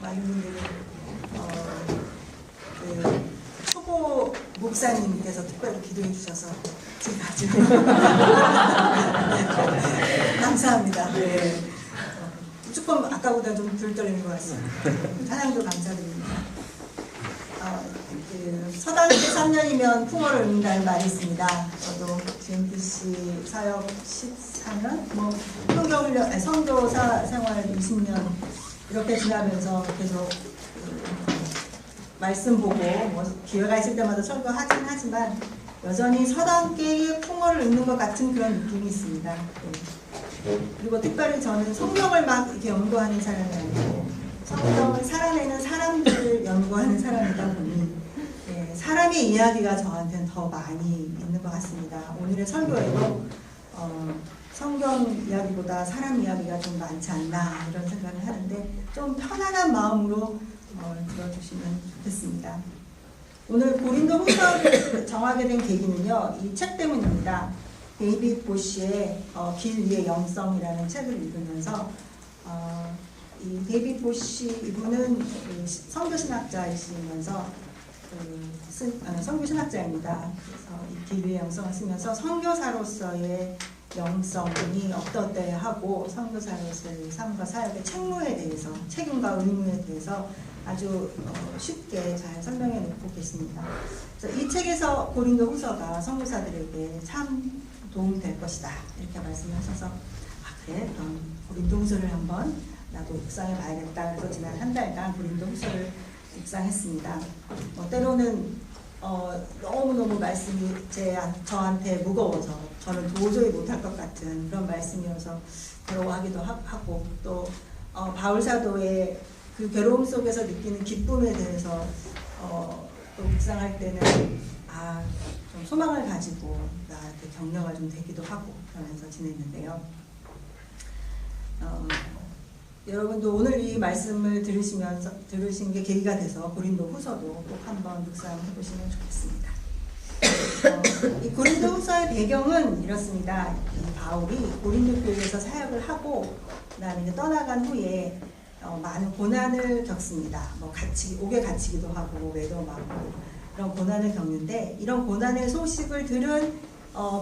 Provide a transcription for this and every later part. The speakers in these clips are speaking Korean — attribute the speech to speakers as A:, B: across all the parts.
A: 많은 분들이 그 초보 목사님께서 특별히 기도해 주셔서 제가 아주 감사합니다. 네. 조금 아까보다 좀 덜 떨리는 것 같습니다. 찬양도 감사드립니다. 서당 때 3년이면 풍어를 읽는다는 말이 있습니다. 저도 GMPC 사역 14년, 선교사 생활 20년 이렇게 지나면서 계속 말씀 보고 기회가 있을 때마다 설교하긴 하지만 여전히 서당계의 풍어를 읽는 것 같은 그런 느낌이 있습니다. 그리고 특별히 저는 성경을 막 이렇게 연구하는 사람이 아니고 성경을 살아내는 사람들을 연구하는 사람이다 보니 사람의 이야기가 저한테는 더 많이 있는 것 같습니다. 오늘의 설교에도 성경 이야기보다 사람 이야기가 좀 많지 않나 이런 생각을 하는데 좀 편안한 마음으로 들어주시면 좋겠습니다. 오늘 고린도후서를 정하게 된 계기는요, 이 책 때문입니다. 데이빗 보시의 길 위의 영성이라는 책을 읽으면서 이 데이빗 보시 이분은 선교신학자이시면서 선교신학자입니다. 그래서 이 길 위의 영성을 쓰면서 선교사로서의 영성이 어떠어떠해 하고 선교사로서의 삶과 사역의 책무에 대해서 책임과 의무에 대해서 아주 쉽게 잘 설명해 놓고 계십니다. 그래서 이 책에서 고린도후서가 선교사들에게 참 도움이 될 것이다 이렇게 말씀하셔서 그래 그럼 고린도후서를 한번 나도 묵상해 봐야겠다. 그래서 지난 한 달간 고린도후서를 묵상했습니다. 때로는 너무너무 말씀이 저한테 무거워서 저는 도저히 못할 것 같은 그런 말씀이어서 괴로워하기도 하고 또 바울 사도의 그 괴로움 속에서 느끼는 기쁨에 대해서 또 묵상할 때는 좀 소망을 가지고 나한테 격려가 좀 되기도 하고 그러면서 지냈는데요. 여러분도 오늘 이 말씀을 들으신 게 계기가 돼서 고린도후서도 꼭 한번 묵상해 보시면 좋겠습니다. 이 고린도후서의 배경은 이렇습니다. 이 바울이 고린도 교회에서 사역을 하고 그다음에 이제 떠나간 후에 많은 고난을 겪습니다. 옥에 갇히기도 하고 매도 맞고 그런 고난을 겪는데 이런 고난의 소식을 들은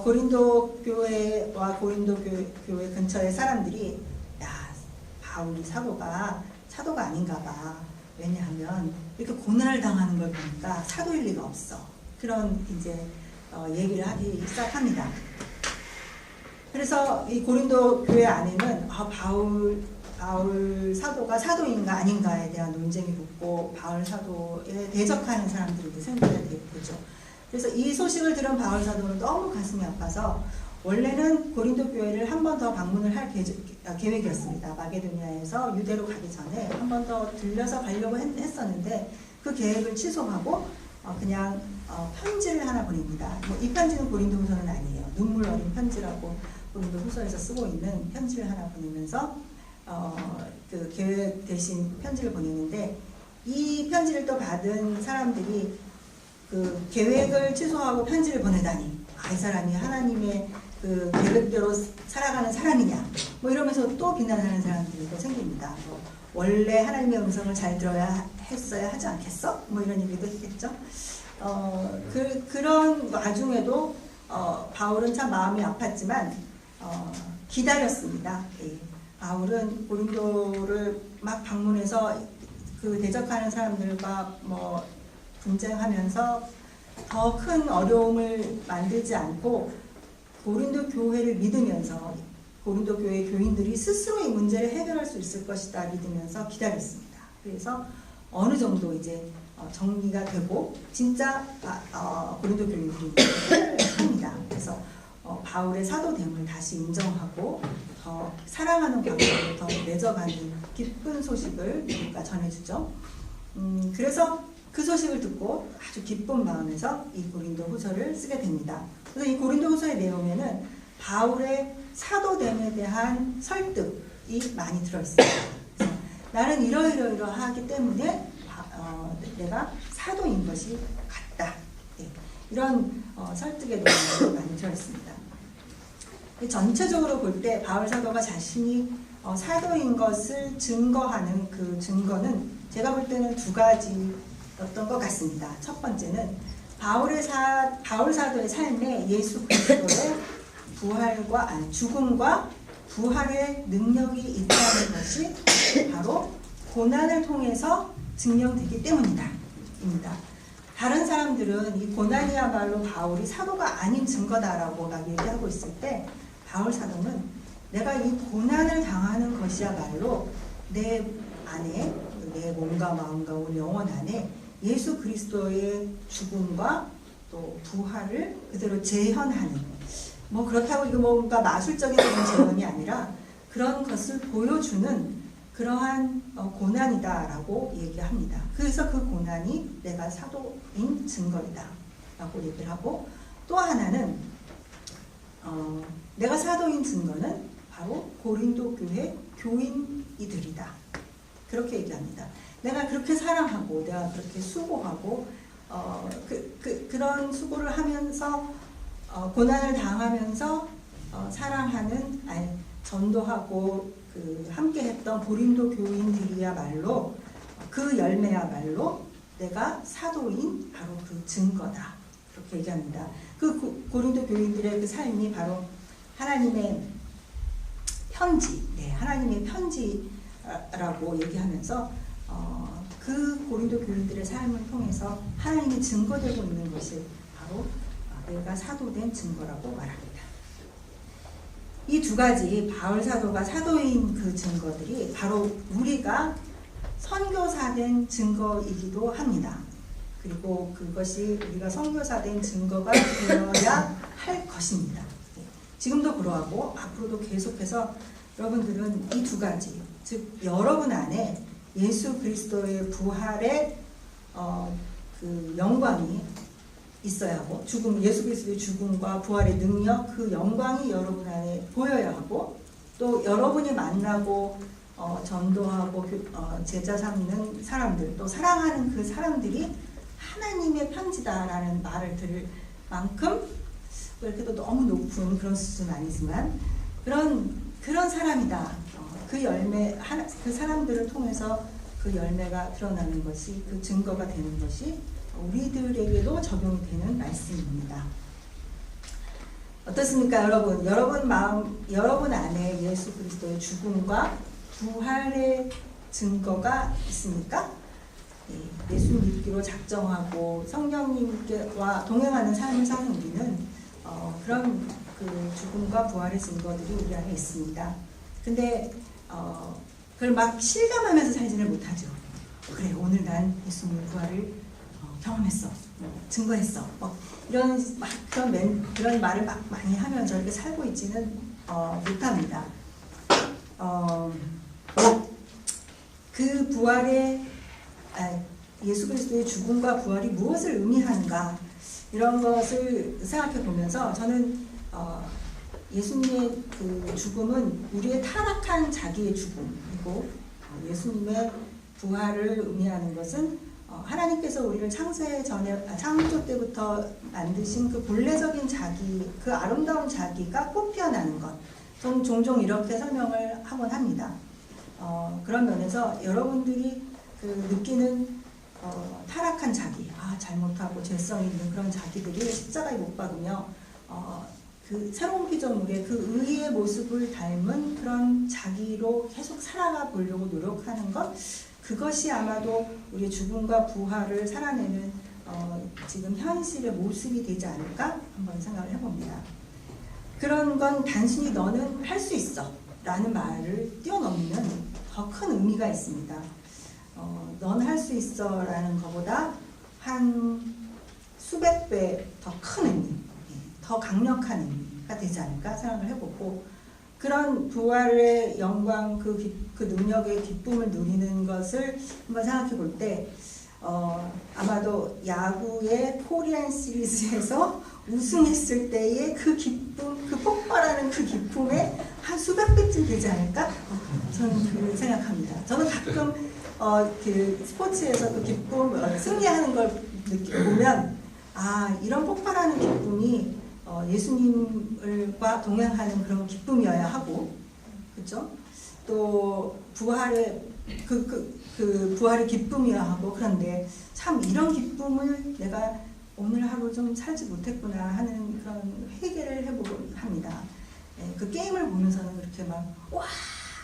A: 고린도 교회와 고린도 교회 근처의 사람들이 바울이 사도가 아닌가 봐. 왜냐하면 이렇게 고난을 당하는 걸 보니까 사도일 리가 없어. 그런 이제 얘기를 하기 시작합니다. 그래서 이 고린도 교회 안에는 바울 사도가 사도인가 아닌가에 대한 논쟁이 붙고 바울 사도에 대적하는 사람들이 생기게 되죠. 그래서 이 소식을 들은 바울 사도는 너무 가슴이 아파서 원래는 고린도 교회를 한 번 더 방문을 할 계획이었습니다. 마게도니아에서 유대로 가기 전에 한 번 더 들려서 가려고 했었는데 그 계획을 취소하고 그냥 편지를 하나 보냅니다. 이 편지는 고린도후서는 아니에요. 눈물 어린 편지라고 고린도후서에서 쓰고 있는 편지를 하나 보내면서 그 계획 대신 편지를 보내는데 이 편지를 또 받은 사람들이 그 계획을 취소하고 편지를 보내다니 이 사람이 하나님의 그 계획대로 살아가는 사람이냐 이러면서 또 비난하는 사람들이 또 생깁니다. 원래 하나님의 음성을 잘 들어야 했어야 하지 않겠어? 이런 얘기도 했겠죠. 그런 와중에도 바울은 참 마음이 아팠지만 기다렸습니다. 바울은 고린도를 막 방문해서 그 대적하는 사람들과 분쟁하면서 더 큰 어려움을 만들지 않고 고린도 교회를 믿으면서 고린도 교회 교인들이 스스로 이 문제를 해결할 수 있을 것이다 믿으면서 기다렸습니다. 그래서 어느 정도 이제 정리가 되고 진짜 고린도 교인들이 해결을 합니다. 그래서 바울의 사도됨을 다시 인정하고 더 사랑하는 관계를 더 맺어가는 기쁜 소식을 누가 전해주죠. 그래서 그 소식을 듣고 아주 기쁜 마음에서 이 고린도후서를 쓰게 됩니다. 그래서 이 고린도후서의 내용에는 바울의 사도됨에 대한 설득이 많이 들어있습니다. 그래서 나는 이러이러하기 때문에 내가 사도인 것이 같다. 이런 설득의 내용이 많이 들어있습니다. 전체적으로 볼 때 바울 사도가 자신이 사도인 것을 증거하는 그 증거는 제가 볼 때는 두 가지였던 것 같습니다. 첫 번째는 바울 사도의 삶에 예수 그리스도의 죽음과 부활의 능력이 있다는 것이 바로 고난을 통해서 증명되기 때문이다. 다른 사람들은 이 고난이야말로 바울이 사도가 아닌 증거다라고 막 얘기하고 있을 때 바울 사도는 내가 이 고난을 당하는 것이야말로 내 안에, 내 몸과 마음과 우리 영혼 안에 예수 그리스도의 죽음과 또 부활을 그대로 재현하는, 뭐 그렇다고 이거 뭔가 마술적인 그런 재현이 아니라 그런 것을 보여주는 그러한 고난이다라고 얘기합니다. 그래서 그 고난이 내가 사도인 증거이다 라고 얘기를 하고, 또 하나는 내가 사도인 증거는 바로 고린도 교회 교인이들이다, 그렇게 얘기합니다. 내가 그렇게 사랑하고 내가 그렇게 수고하고 그런 수고를 하면서 고난을 당하면서 사랑하는, 전도하고 함께 했던 고린도 교인들이야말로 그 열매야말로 내가 사도인 바로 그 증거다, 그렇게 얘기합니다. 그 고린도 교인들의 그 삶이 바로 하나님의 편지, 하나님의 편지라고 얘기하면서 그 고린도 교인들의 삶을 통해서 하나님이 증거되고 있는 것이 바로 내가 사도된 증거라고 말합니다. 이 두 가지 바울 사도가 사도인 그 증거들이 바로 우리가 선교사된 증거이기도 합니다. 그리고 그것이 우리가 선교사된 증거가 되어야 할 것입니다. 지금도 그러하고 앞으로도 계속해서 여러분들은 이 두 가지, 즉 여러분 안에 예수 그리스도의 부활의 그 영광이 있어야 하고, 예수 그리스도의 죽음과 부활의 능력, 그 영광이 여러분 안에 보여야 하고, 또 여러분이 만나고 전도하고 제자 삼는 사람들, 또 사랑하는 그 사람들이 하나님의 편지다라는 말을 들을 만큼 이렇게 또 너무 높은 그런 수준은 아니지만 그런 사람이다. 그 열매, 그 사람들을 통해서 그 열매가 드러나는 것이, 그 증거가 되는 것이 우리들에게도 적용이 되는 말씀입니다. 어떻습니까, 여러분? 여러분 안에 예수 그리스도의 죽음과 부활의 증거가 있습니까? 예수 믿기로 작정하고 성령님과 동행하는 삶을 사는 우리는 그런 그 죽음과 부활의 증거들이 우리 안에 있습니다. 근데 그걸 막 실감하면서 살지를 못하죠. 그래, 오늘 난 예수님의 부활을 경험했어, 증거했어, 그런 말을 막 많이 하면서 이렇게 살고 있지는 못합니다. 그 부활의 예수 그리스도의 죽음과 부활이 무엇을 의미하는가, 이런 것을 생각해 보면서 저는 예수님의 그 죽음은 우리의 타락한 자기의 죽음이고, 예수님의 부활을 의미하는 것은 하나님께서 우리를 창조 때부터 만드신 그 본래적인 자기, 그 아름다운 자기가 꽃피어나는 것. 저는 종종 이렇게 설명을 하곤 합니다. 그런 면에서 여러분들이 느끼는 타락한 자기, 잘못하고 죄성 있는 그런 자기들이 십자가에 못 박으며 그 새로운 피조물의 그 의의 모습을 닮은 그런 자기로 계속 살아가 보려고 노력하는 것, 그것이 아마도 우리의 죽음과 부활을 살아내는 지금 현실의 모습이 되지 않을까 한번 생각을 해봅니다. 그런 건 단순히 너는 할 수 있어 라는 말을 뛰어넘는 더 큰 의미가 있습니다. 넌 할 수 있어 라는 것보다 한 수백 배 더 큰 의미, 더 강력한 의미가 되지 않을까 생각을 해보고, 그런 부활의 영광, 그 능력의 기쁨을 누리는 것을 한번 생각해 볼 때, 아마도 야구의 코리안 시리즈에서 우승했을 때의 그 기쁨, 그 폭발하는 그 기쁨의 한 수백 배쯤 되지 않을까? 저는 생각합니다. 저는 가끔 그 스포츠에서 그 기쁨, 승리하는 걸 보면, 이런 폭발하는 기쁨이 예수님과 동행하는 그런 기쁨이어야 하고, 그렇죠? 또 부활의 그 그 부활의 기쁨이야 하고, 그런데 참 이런 기쁨을 내가 오늘 하루 좀 살지 못했구나 하는 그런 회개를 해보곤 합니다. 그 게임을 보면서는 그렇게 막 와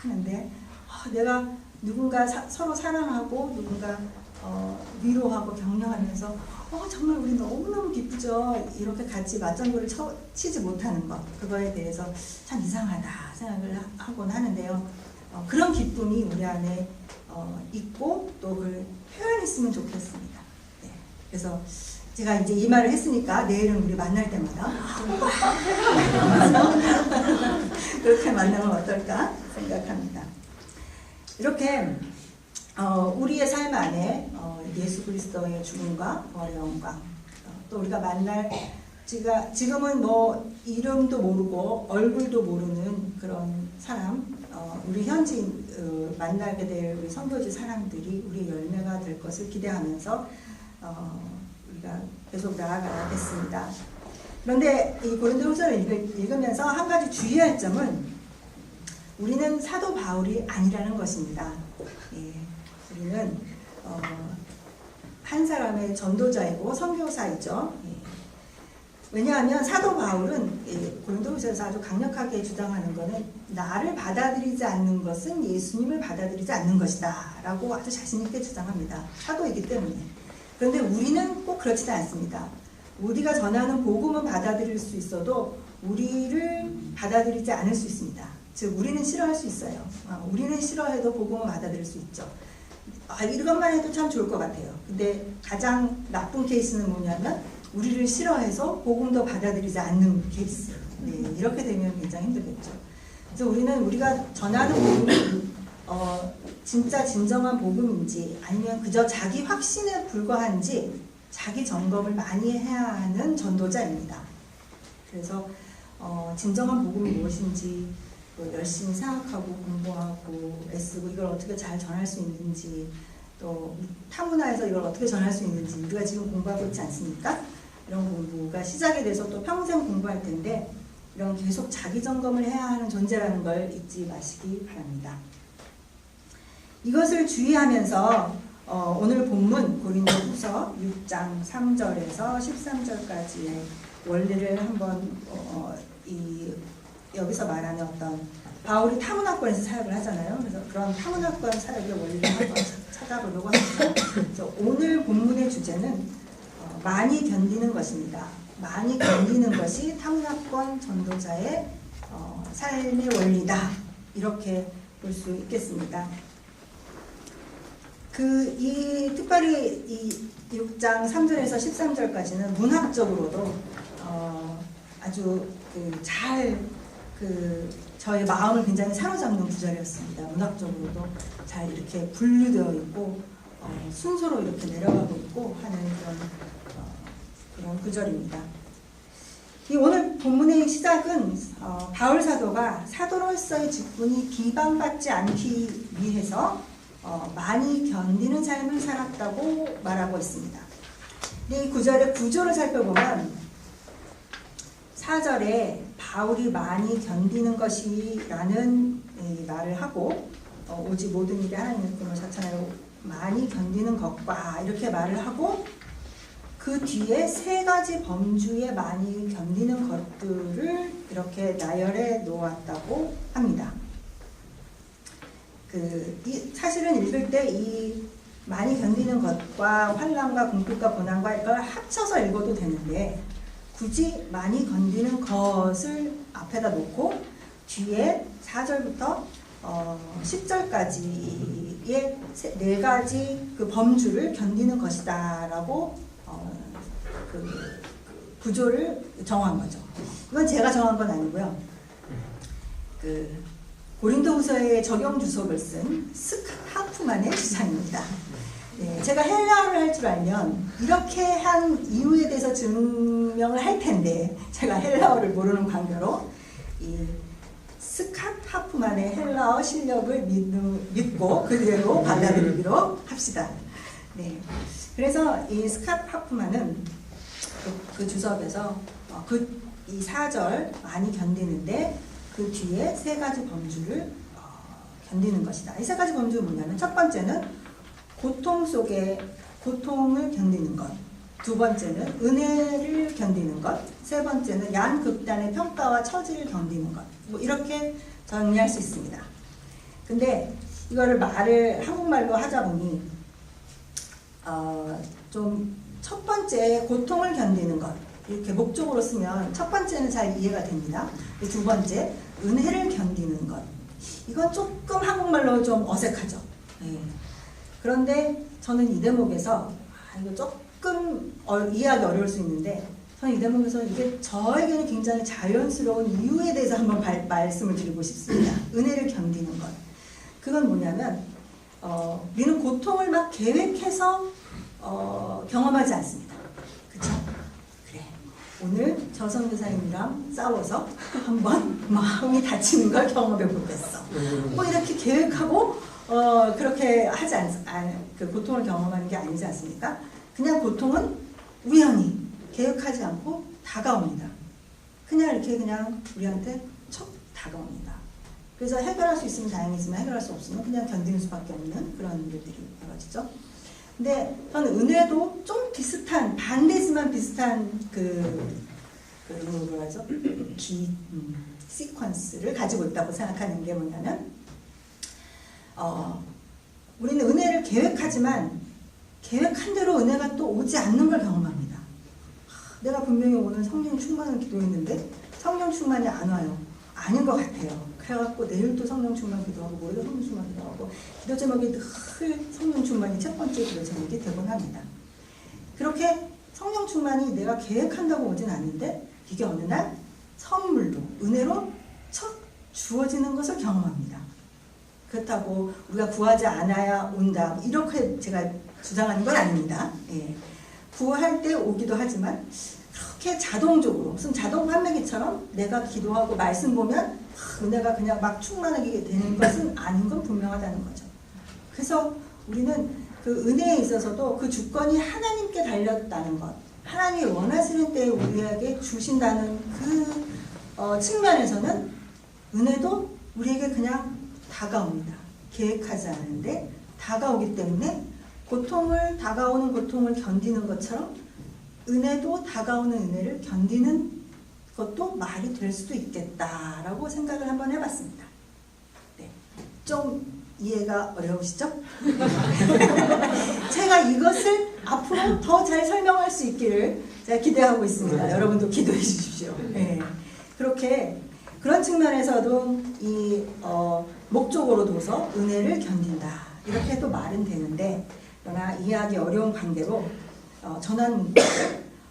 A: 하는데 내가 누군가 서로 사랑하고 누군가 위로하고 격려하면서 정말 우리 너무너무 기쁘죠. 이렇게 같이 맞장구를 치지 못하는 것, 그거에 대해서 참 이상하다 생각을 하곤 하는데요. 그런 기쁨이 우리 안에 있고 또 그걸 표현했으면 좋겠습니다. 네. 그래서 제가 이제 이 말을 했으니까 내일은 우리 만날 때마다 그렇게 만나면 어떨까 생각합니다. 이렇게 우리의 삶 안에 예수 그리스도의 죽음과 부활의 영광, 또 우리가 만날 지금은 뭐 이름도 모르고 얼굴도 모르는 그런 사람, 우리 현지 만나게 될 우리 선교지 사람들이 우리 열매가 될 것을 기대하면서 우리가 계속 나아가야겠습니다. 그런데 이 고린도후서를 읽으면서 한 가지 주의할 점은 우리는 사도 바울이 아니라는 것입니다. 예, 우리는 한 사람의 전도자이고 선교사이죠. 예. 왜냐하면 사도 바울은 고린도후서에서 아주 강력하게 주장하는 것은 나를 받아들이지 않는 것은 예수님을 받아들이지 않는 것이다 라고 아주 자신있게 주장합니다. 사도이기 때문에. 그런데 우리는 꼭 그렇지는 않습니다. 우리가 전하는 복음은 받아들일 수 있어도 우리를 받아들이지 않을 수 있습니다. 즉 우리는 싫어할 수 있어요. 우리는 싫어해도 복음을 받아들일 수 있죠. 이것만 해도 참 좋을 것 같아요. 근데 가장 나쁜 케이스는 뭐냐면 우리를 싫어해서 복음도 받아들이지 않는 케이스. 네, 이렇게 되면 굉장히 힘들겠죠. 그래서 우리는 우리가 전하는 복음이 진짜 진정한 복음인지 아니면 그저 자기 확신에 불과한지 자기 점검을 많이 해야 하는 전도자입니다. 그래서 진정한 복음이 무엇인지 열심히 생각하고 공부하고 애쓰고 이걸 어떻게 잘 전할 수 있는지, 또 타문화에서 이걸 어떻게 전할 수 있는지 우리가 지금 공부하고 있지 않습니까? 이런 공부가 시작이 돼서 또 평생 공부할 텐데 이런 계속 자기 점검을 해야 하는 존재라는 걸 잊지 마시기 바랍니다. 이것을 주의하면서 오늘 본문 고린도후서 6장 3절에서 13절까지의 원리를 한번 여기서 말하는 어떤 바울이 타문화권에서 사역을 하잖아요. 그래서 그런 타문화권 사역의 원리를 한번 찾아보려고 합니다. 그래서 오늘 본문의 주제는 많이 견디는 것입니다. 많이 견디는 것이 타문화권 전도자의 삶의 원리다. 이렇게 볼 수 있겠습니다. 특별히 이 6장 3절에서 13절까지는 문학적으로도 아주 저의 마음을 굉장히 사로잡는 구절이었습니다. 문학적으로도 잘 이렇게 분류되어 있고 순서로 이렇게 내려가고 있고 하는 그런 구절입니다. 이 오늘 본문의 시작은 바울 사도가 사도로서의 직분이 비방받지 않기 위해서 많이 견디는 삶을 살았다고 말하고 있습니다. 이 구절의 구조를 살펴보면 4절에 바울이 많이 견디는 것이라는 말을 하고 오직 모든 일이 하나님의 꿈을 자천하여 많이 견디는 것과 이렇게 말을 하고 그 뒤에 세 가지 범주에 많이 견디는 것들을 이렇게 나열해 놓았다고 합니다. 사실은 읽을 때 이 많이 견디는 것과 환난과 궁핍과 고난과 이걸 합쳐서 읽어도 되는데 굳이 많이 견디는 것을 앞에다 놓고 뒤에 4절부터 10절까지의 네 가지 그 범주를 견디는 것이다 라고 구조를 정한 거죠. 이건 제가 정한 건 아니고요. 고린도후서의 적용 주석을 쓴 스캇 하프만의 주장입니다. 네, 제가 헬라어를 할 줄 알면 이렇게 한 이유에 대해서 증명을 할 텐데 제가 헬라어를 모르는 관계로 이 스캇 하프만의 헬라어 실력을 믿고 그대로 받아들이기로 합시다. 네, 그래서 이 스캇 하프만은 그 주석에서 이 4절 많이 견디는데 그 뒤에 세 가지 범주를 견디는 것이다. 이 세 가지 범주는 뭐냐면 첫 번째는 고통 속에 고통을 견디는 것, 두 번째는 은혜를 견디는 것, 세 번째는 양극단의 평가와 처지를 견디는 것. 뭐 이렇게 정리할 수 있습니다. 근데 이거를 한국말로 하자 보니 좀 첫 번째 고통을 견디는 것 이렇게 목적으로 쓰면 첫 번째는 잘 이해가 됩니다. 두 번째 은혜를 견디는 것, 이건 조금 한국말로 좀 어색하죠. 네. 그런데 저는 이 대목에서 이거 조금 이해하기 어려울 수 있는데, 저는 이 대목에서 이게 저에게는 굉장히 자연스러운 이유에 대해서 한번 말씀을 드리고 싶습니다. 은혜를 견디는 것, 그건 뭐냐면 우리는 고통을 막 계획해서 경험하지 않습니다. 그쵸? 그래, 오늘 저 선교사님이랑 싸워서 한번 마음이 다치는 걸 경험해 보겠어. 뭐 이렇게 계획하고 그렇게 하지 그 고통을 경험하는 게 아니지 않습니까? 그냥 고통은 우연히 계획하지 않고 다가옵니다. 그냥 이렇게 그냥 우리한테 척 다가옵니다. 그래서 해결할 수 있으면 다행이지만 해결할 수 없으면 그냥 견디는 수밖에 없는 그런 일들이 벌어지죠. 근데 저는 은혜도 좀 비슷한, 반대지만 비슷한 뭐라죠? 시퀀스를 가지고 있다고 생각하는 게 뭐냐면, 우리는 은혜를 계획하지만 계획한 대로 은혜가 또 오지 않는 걸 경험합니다. 내가 분명히 오늘 성령 충만을 기도했는데 성령 충만이 안 와요. 아닌 것 같아요. 그래갖고 내일 또 성령 충만 기도하고 모레도 성령 충만 기도하고, 기도 제목이 늘 성령 충만이 첫 번째 기도 제목이 되곤 합니다. 그렇게 성령 충만이 내가 계획한다고 오진 않는데 이게 어느 날 선물로, 은혜로 척 주어지는 것을 경험합니다. 그렇다고 우리가 구하지 않아야 온다, 이렇게 제가 주장하는 건 아닙니다. 예. 구할 때 오기도 하지만 그렇게 자동적으로, 무슨 자동 판매기처럼 내가 기도하고 말씀 보면 은혜가 그냥 막 충만하게 되는 것은 아닌 건 분명하다는 거죠. 그래서 우리는 그 은혜에 있어서도 그 주권이 하나님께 달렸다는 것, 하나님이 원하시는 때에 우리에게 주신다는 그 측면에서는 은혜도 우리에게 그냥 다가옵니다. 계획하지 않은데 다가오기 때문에 다가오는 고통을 견디는 것처럼 은혜도 다가오는 은혜를 견디는 것도 말이 될 수도 있겠다라고 생각을 한번 해봤습니다. 네. 좀 이해가 어려우시죠? 제가 이것을 앞으로 더 잘 설명할 수 있기를 제가 기대하고 있습니다. 여러분도 기도해 주십시오. 네. 그런 측면에서도 이 목적으로 둬서 은혜를 견딘다, 이렇게 또 말은 되는데, 그러나 이해하기 어려운 관계로 저는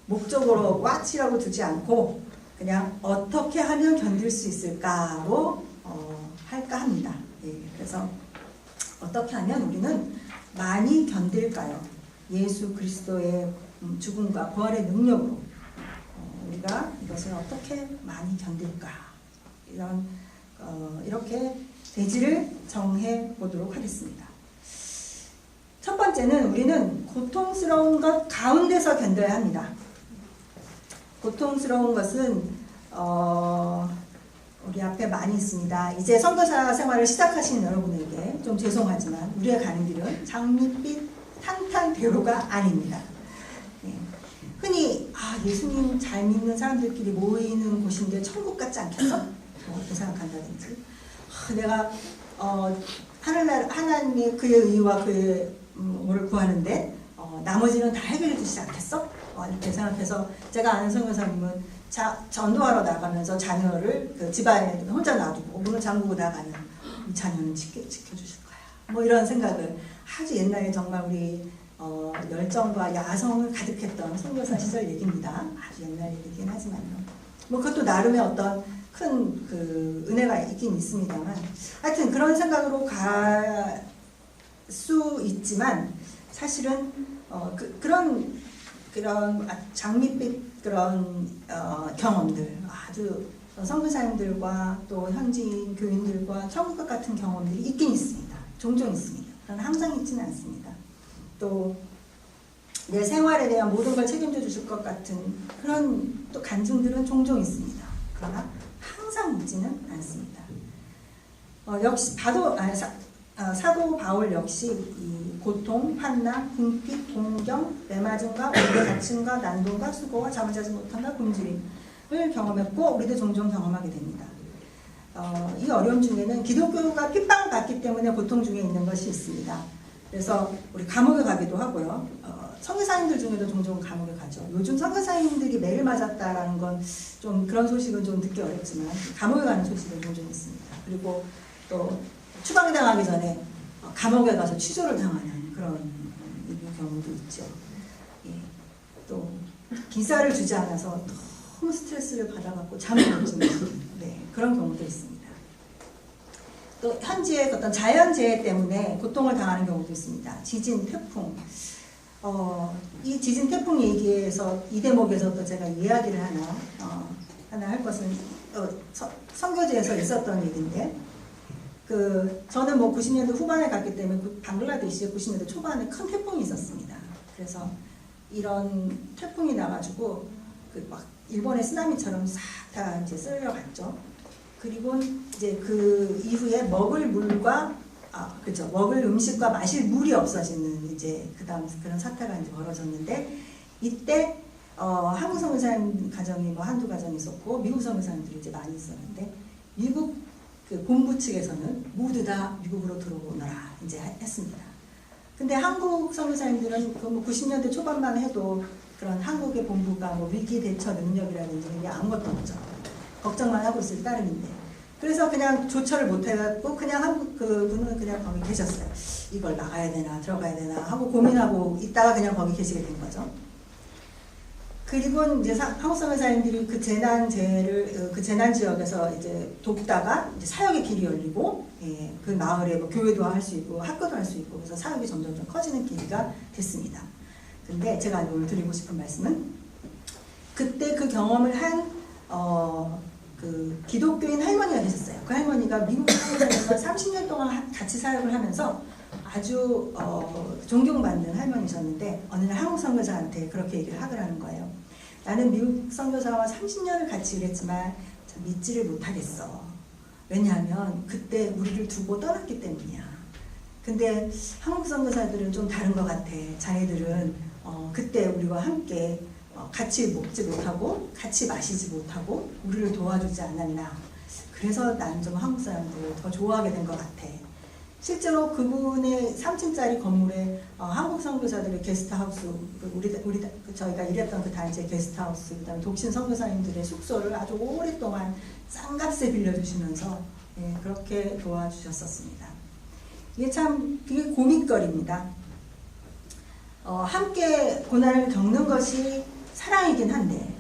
A: 목적으로 꽉치라고 두지 않고 그냥 어떻게 하면 견딜 수 있을까로 할까 합니다. 예, 그래서 어떻게 하면 우리는 많이 견딜까요? 예수 그리스도의 죽음과 부활의 능력으로 우리가 이것을 어떻게 많이 견딜까, 이렇게 대지를 정해 보도록 하겠습니다. 첫 번째는 우리는 고통스러운 것 가운데서 견뎌야 합니다. 고통스러운 것은 우리 앞에 많이 있습니다. 이제 선교사 생활을 시작하신 여러분에게 좀 죄송하지만 우리가 가는 길은 장밋빛 탄탄대로가 아닙니다. 네. 흔히 예수님 잘 믿는 사람들끼리 모이는 곳인데 천국 같지 않겠어? 이렇게 생각한다든지, 내가 하나님의 그의 의와 그의 뭐를 구하는데 나머지는 다 해결해 주시지 않겠어? 이렇게 생각해서, 제가 아는 선교사님은 전도하러 나가면서 자녀를 그 집안에 혼자 놔두고 문을 잠그고 나가는, 이 자녀는 지켜주실 거야, 뭐 이런 생각을 아주 옛날에 정말 우리 열정과 야성을 가득했던 선교사 시절 얘기입니다. 아주 옛날 얘기긴 하지만요. 뭐 그것도 나름의 어떤 큰 그 은혜가 있긴 있습니다만, 하여튼 그런 생각으로 갈 수 있지만, 사실은 그런 장밋빛 그런 경험들, 아주 선교사님들과 또 현지인 교인들과 천국과 같은 경험들이 있긴 있습니다. 종종 있습니다. 그러나 항상 있지는 않습니다. 또 내 생활에 대한 모든 걸 책임져 주실 것 같은 그런 또 간증들은 종종 있습니다. 그러나 항상 있지는 않습니다. 역시 사도 바울 역시 이 고통, 환난, 궁핍, 동경, 매맞음과 오래 다침과 난동과 수고와 잠을 자지 못함과 굶주림을 경험했고 우리도 종종 경험하게 됩니다. 이 어려움 중에는 기독교가 핍박을 받기 때문에 고통 중에 있는 것이 있습니다. 그래서 우리 감옥에 가기도 하고요. 선교사님들 중에도 종종 감옥에 가죠. 요즘 선교사님들이 매를 맞았다라는 건 좀 그런 소식은 좀 듣기 어렵지만 감옥에 가는 소식은 종종 있습니다. 그리고 또 추방당하기 전에 감옥에 가서 취조를 당하는 그런 경우도 있죠. 예. 또 기사를 주지 않아서 너무 스트레스를 받아갖고 잠을 못 주는 그런 경우도 있습니다. 또 현지의 어떤 자연재해 때문에 고통을 당하는 경우도 있습니다. 지진, 태풍. 이 지진, 태풍 얘기에서 이 대목에서 또 제가 이야기를 하나 할 것은 선교지에서 있었던 일인데 저는 뭐 90년대 후반에 갔기 때문에 방글라데시에 90년대 초반에 큰 태풍이 있었습니다. 그래서 이런 태풍이 나가지고 막 일본의 쓰나미처럼 싹 다 이제 쓸려갔죠. 그리고 이제 그 이후에 먹을 물과 그렇죠. 먹을 음식과 마실 물이 없어지는 이제 그다음 그런 사태가 이제 벌어졌는데 이때 한국 선교사님 가정이 뭐 한두 가정 있었고 미국 선교사님들이 이제 많이 있었는데 미국 그 본부 측에서는 모두 다 미국으로 들어오너라 이제 했습니다. 근데 한국 선교사님들은 그 뭐 90년대 초반만 해도 그런 한국의 본부가 뭐 위기 대처 능력이라든지 이게 아무것도 없죠. 걱정만 하고 있을 따름인데. 그래서 그냥 조처를 못 해갖고 그냥 한국 그분은 그냥 거기 계셨어요. 이걸 나가야 되나 들어가야 되나 하고 고민하고 있다가 그냥 거기 계시게 된 거죠. 그리고 이제 한국 선교사님들이 그 재난 지역에서 이제 돕다가 이제 사역의 길이 열리고 그 마을에 뭐 교회도 할 수 있고 학교도 할 수 있고 그래서 사역이 점점 커지는 계기가 됐습니다. 근데 제가 오늘 드리고 싶은 말씀은 그때 그 경험을 한 그 기독교인 할머니가 계셨어요. 그 할머니가 미국 선교사님과 30년 동안 같이 사역을 하면서 아주 존경받는 할머니셨는데 어느 날 한국 선교사한테 그렇게 얘기를 하더라는 거예요. 나는 미국 선교사와 30년을 같이 일했지만 참 믿지를 못하겠어. 왜냐하면 그때 우리를 두고 떠났기 때문이야. 근데 한국 선교사들은 좀 다른 것 같아. 자기들은 그때 우리와 함께 같이 먹지 못하고 같이 마시지 못하고 우리를 도와주지 않았나. 그래서 난 좀 한국 사람들을 더 좋아하게 된 것 같아. 실제로 그분의 3층짜리 건물에 한국 선교사들의 게스트하우스, 저희가 일했던 그 단체 게스트하우스, 그다음에 독신 선교사님들의 숙소를 아주 오랫동안 싼값에 빌려주시면서 그렇게 도와주셨었습니다. 이게 참 그게 고민거리입니다. 함께 고난을 겪는 것이 사랑이긴 한데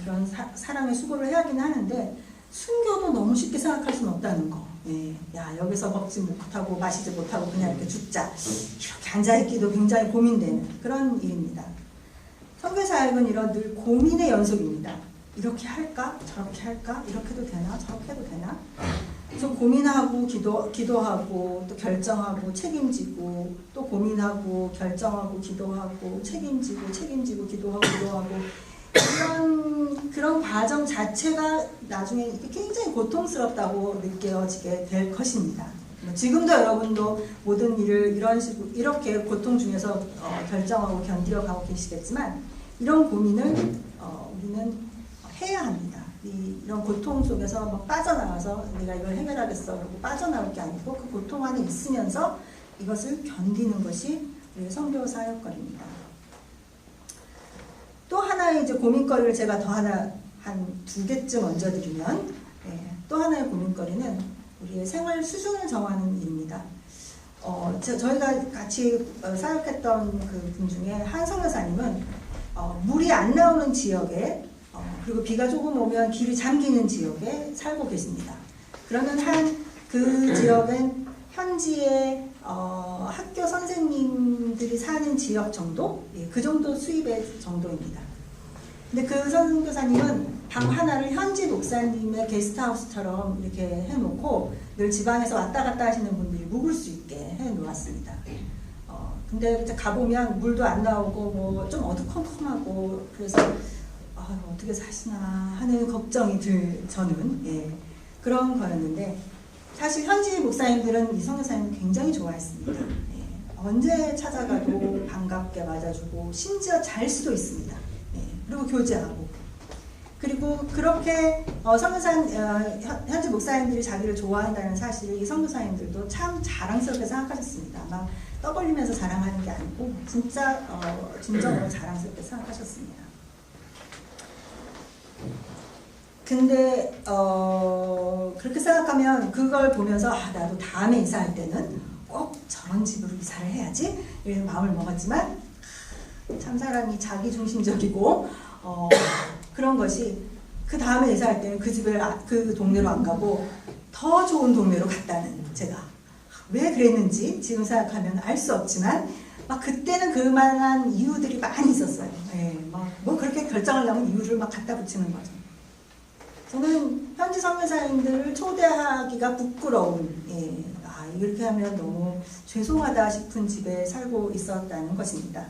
A: 그런 사랑의 수고를 해야긴 하는데 순교도 너무 쉽게 생각할 수는 없다는 거. 야 여기서 먹지 못하고 마시지 못하고 그냥 이렇게 죽자 이렇게 앉아있기도 굉장히 고민되는 그런 일입니다. 선교사역은 이런 늘 고민의 연속입니다. 이렇게 할까? 저렇게 할까? 이렇게 해도 되나? 저렇게 해도 되나? 그래서 고민하고 기도하고 또 결정하고 책임지고 또 고민하고 결정하고 기도하고 책임지고 기도하고 그런 과정 자체가 나중에 굉장히 고통스럽다고 느껴지게 될 것입니다. 지금도 여러분도 모든 일을 이런 식으로 이렇게 고통 중에서 결정하고 견디어 가고 계시겠지만 이런 고민을 우리는 해야 합니다. 이런 고통 속에서 막 빠져나와서 내가 이걸 해결하겠어 그러고 빠져나올 게 아니고 그 고통 안에 있으면서 이것을 견디는 것이 우리의 선교 사역거리입니다. 또 하나의 이제 고민거리를 제가 더 한 두 개쯤 얹어드리면 또 하나의 고민거리는 우리의 생활 수준을 정하는 일입니다. 저희가 같이 사역했던 그 분 중에 한 선교사님은 물이 안 나오는 지역에 그리고 비가 조금 오면 길이 잠기는 지역에 살고 계십니다. 그러면 그 지역은 현지의 학교 선생님들이 사는 지역 정도? 그 정도 수입의 정도입니다. 근데 그 선교사님은 방 하나를 현지 목사님의 게스트하우스처럼 이렇게 해놓고 늘 지방에서 왔다 갔다 하시는 분들이 묵을 수 있게 해놓았습니다. 근데 가보면 물도 안 나오고 뭐 좀 어두컴컴하고 그래서 어떻게 사시나 하는 걱정이 저는 그런 거였는데 사실 현지 목사님들은 이 선교사님을 굉장히 좋아했습니다. 언제 찾아가도 반갑게 맞아주고 심지어 잘 수도 있습니다. 예, 그리고 교제하고 그리고 그렇게 현지 목사님들이 자기를 좋아한다는 사실을 이 선교사님들도 참 자랑스럽게 생각하셨습니다. 막 떠벌리면서 자랑하는 게 아니고 진짜 진정으로 자랑스럽게 생각하셨습니다. 근데 그렇게 생각하면 그걸 보면서 나도 다음에 이사할 때는 꼭 저런 집으로 이사를 해야지 이런 마음을 먹었지만 참 사람이 자기중심적이고 그런 것이 그 다음에 이사할 때는 그 집에 그 동네로 안 가고 더 좋은 동네로 갔다는 제가 왜 그랬는지 지금 생각하면 알 수 없지만 막 그때는 그만한 이유들이 많이 있었어요. 예, 뭐 그렇게 결정하려면 이유를 막 갖다 붙이는 거죠. 저는 현지 선교사님들을 초대하기가 부끄러운, 이렇게 하면 너무 죄송하다 싶은 집에 살고 있었다는 것입니다.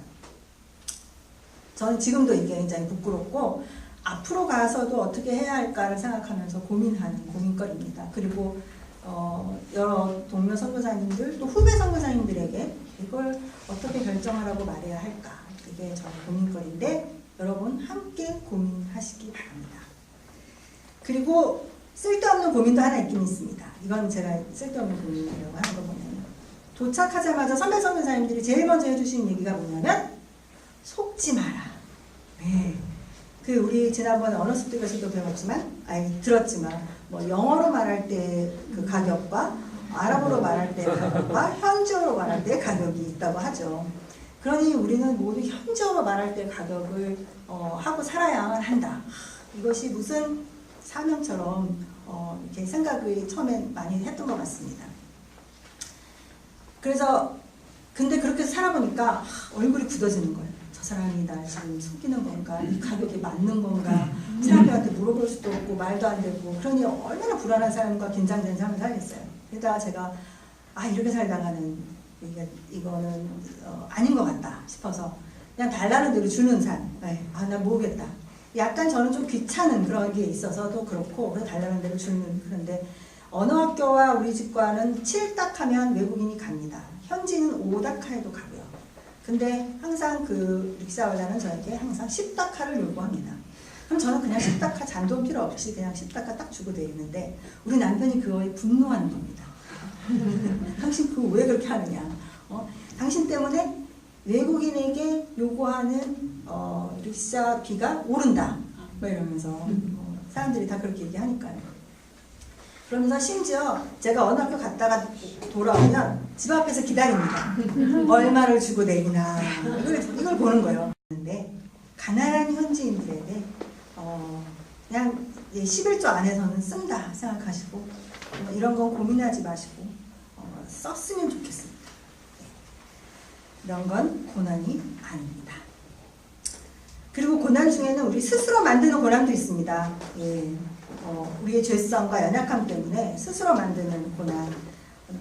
A: 저는 지금도 이게 굉장히 부끄럽고 앞으로 가서도 어떻게 해야 할까를 생각하면서 고민하는 고민거리입니다. 그리고 여러 동료 선교사님들 또 후배 선교사님들에게 이걸 어떻게 결정하라고 말해야 할까, 이게 저의 고민거리인데 여러분 함께 고민하시기 바랍니다. 그리고 쓸데없는 고민도 하나 있긴 있습니다. 이건 제가 쓸데없는 고민이라고 하는 거 보면 도착하자마자 선배 선교사님들이 제일 먼저 해주신 얘기가 뭐냐면 속지 마라. 네. 그 우리 지난번에 언어 습득에서도 배웠지만 들었지만 뭐 영어로 말할 때 그 가격과 아랍어로 말할 때 가격과 현지어로 말할 때 가격이 있다고 하죠. 그러니 우리는 모두 현지어로 말할 때 가격을 하고 살아야만 한다. 이것이 무슨 사명처럼 이렇게 생각을 처음엔 많이 했던 것 같습니다. 그래서 근데 그렇게 살아보니까 얼굴이 굳어지는 거예요. 저 사람이 날 지금 속이는 건가? 이 가격이 맞는 건가? 사람들한테 물어볼 수도 없고 말도 안 되고 그러니 얼마나 불안한 사람과 긴장된 삶을 살겠어요. 게다가 제가 이렇게 살다가는 이거는 아닌 것 같다 싶어서 그냥 달라는 대로 주는 삶. 난 모르겠다. 약간 저는 좀 귀찮은 그런 게 있어서도 그렇고 그래서 달라는 대로 주는. 그런데 언어학교와 우리 집과는 7딱 하면 외국인이 갑니다. 현지는 5딱 해도 가고요. 근데 항상 그 릭샤올라는 저에게 항상 10다카를 요구합니다. 그럼 저는 그냥 10다카 잔돈 필요 없이 그냥 10다카 딱 주고 내리는데 우리 남편이 그거에 분노하는 겁니다. 당신 그거 왜 그렇게 하느냐. 당신 때문에 외국인에게 요구하는 릭샤비가 오른다. 뭐 이러면서 사람들이 다 그렇게 얘기하니까요. 그러면서 심지어 제가 어느 학교 갔다가 돌아오면 집 앞에서 기다립니다. 얼마를 주고 내리나 이걸 보는 거예요. 그런데 가난한 현지인들에게 그냥 11조 안에서는 쓴다 생각하시고 이런 건 고민하지 마시고 썼으면 좋겠습니다. 이런 건 고난이 아닙니다. 그리고 고난 중에는 우리 스스로 만드는 고난도 있습니다. 우리의 죄성과 연약함 때문에 스스로 만드는 고난.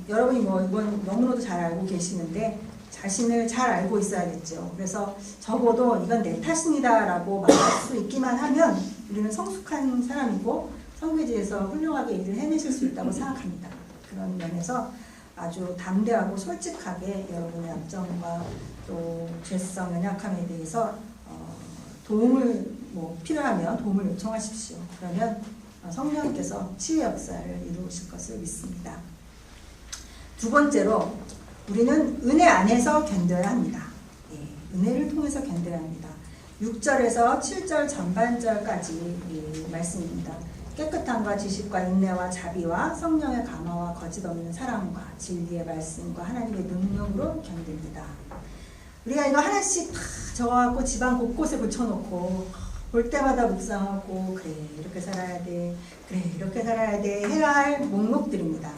A: 여러분이 이건 너무나도 잘 알고 계시는데 자신을 잘 알고 있어야겠죠. 그래서 적어도 이건 내 탓입니다 라고 말할 수 있기만 하면 우리는 성숙한 사람이고 선교지에서 훌륭하게 일을 해내실 수 있다고 생각합니다. 그런 면에서 아주 담대하고 솔직하게 여러분의 약점과 또 죄성, 연약함에 대해서 도움을 필요하면 도움을 요청하십시오. 그러면 성령께서 치유의 역사를 이루실 것을 믿습니다. 두 번째로 우리는 은혜 안에서 견뎌야 합니다. 은혜를 통해서 견뎌야 합니다. 6절에서 7절 전반절까지 말씀입니다. 깨끗함과 지식과 인내와 자비와 성령의 감화와 거짓 없는 사랑과 진리의 말씀과 하나님의 능력으로 견딥니다. 우리가 이거 하나씩 다 적어갖고 집안 곳곳에 붙여놓고 볼 때마다 묵상하고 그래 이렇게 살아야 돼, 그래 이렇게 살아야 돼 해야 할 목록들입니다.